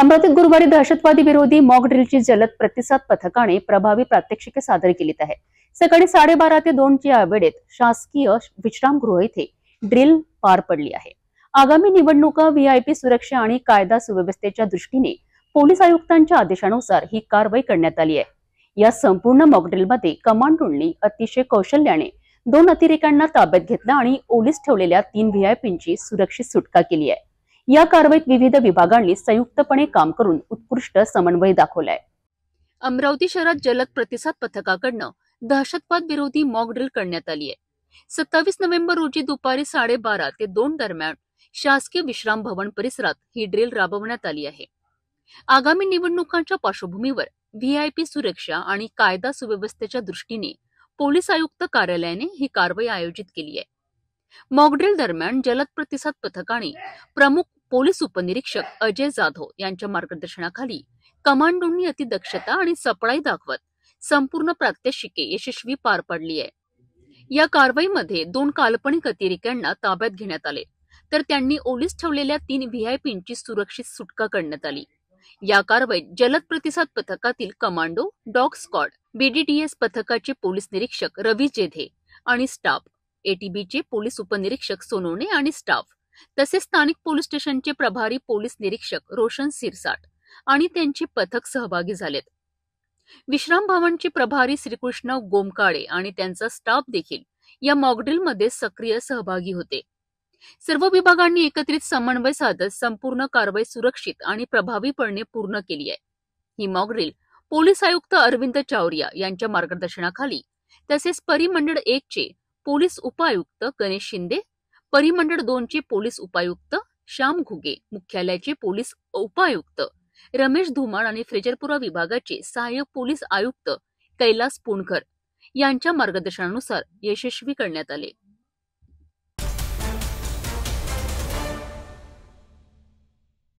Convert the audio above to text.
अमरावतीत गुरुवारी दहशतवादी विरोधी मॉक ड्रिलची जलद प्रतिसाद पथकाने प्रभावी प्रात्यक्षिके सादर केलीत आहे। सकाळी 12:30 ते 2 च्या वेळेत शासकीय विश्रामगृह येथे ड्रिल पार पडली आहे। आगामी निवडणुका, व्हीआयपी सुरक्षा आणि कायदा सुव्यवस्थेच्या दृष्टीने पोलीस आयुक्तांच्या आदेशानुसार ही कारवाई करण्यात आली आहे। या संपूर्ण मॉक ड्रिलमध्ये कमांडोंनी अतिशय कौशल्याने 2 अतिरेक्यांना ताब्यात घेतलं आणि ओलीस ठेवलेल्या 3 व्हीआयपींची सुरक्षित सुटका केली आहे। या कारवाईत विविध विभागांनी संयुक्तपणे काम करून उत्कृष्ट समन्वय दाखवलाय। अमरावती शहरात जलद प्रतिसाद पथकाकडनं दहशतवाद विरोधी मॉक ड्रिल करण्यात आली आहे। 27 नोव्हेंबर रोजी दुपारी 12:30 ते 2 दरम्यान शासकीय विश्राम भवन परिसरात ही ड्रिल राबवण्यात आली आहे। आगामी निवडणुकांच्या पार्श्वभूमीवर व्हीआयपी सुरक्षा आणि कायदा सुव्यवस्थेच्या दृष्टीने पोलीस आयुक्त कार्यालयाने ही कारवाई आयोजित केली आहे। मॉक ड्रिल दरम्यान जलद प्रतिसाद पथकाने प्रमुख पोलीस उपनिरीक्षक अजय जाधव यांच्या मार्गदर्शनाखाली कमांडोंनी अतिदक्षता आणि सपळाई दाखवत संपूर्ण प्रात्यक्षिके यशस्वी पार पाडली आहे। या कारवाईमध्ये 2 काल्पनिक अतिरेक्यांना ताब्यात घेण्यात आले, तर त्यांनी ओलीस ठेवलेल्या 3 व्हीआयपींची सुरक्षित सुटका करण्यात आली। या कारवाईत जलद प्रतिसाद पथकातील कमांडो, डॉग स्क्वॉड, बीडीटीएस पथकाचे पोलीस निरीक्षक रवी जेधे आणि स्टाफ, एटीबीचे पोलीस उपनिरीक्षक सोनवणे आणि स्टाफ, तसेच स्थानिक पोलीस स्टेशनचे प्रभारी पोलीस निरीक्षक रोशन सिरसाट आणि त्यांचे पथक सहभागी झालेत। विश्राम भवनचे प्रभारी श्रीकृष्ण गोमकाळे आणि त्यांचा स्टाफ देखील या मॉकड्रिलमध्ये सक्रिय सहभागी होते। सर्व विभागांनी एकत्रित समन्वय साधत संपूर्ण कारवाई सुरक्षित आणि प्रभावीपणे पूर्ण केली आहे। ही मॉकड्रिल पोलीस आयुक्त अरविंद चावरिया यांच्या मार्गदर्शनाखाली, तसेच परिमंडळ 1 चे पोलीस उपायुक्त गणेश शिंदे, परिमंडळ 2 चे पोलीस उपायुक्त श्याम घुगे, मुख्यालयाचे पोलीस उपायुक्त रमेश धुमाळ आणि फ्रेजरपुरा विभागाचे सहाय्यक पोलीस आयुक्त कैलास पुणकर यांच्या मार्गदर्शनानुसार यशस्वी करण्यात आले।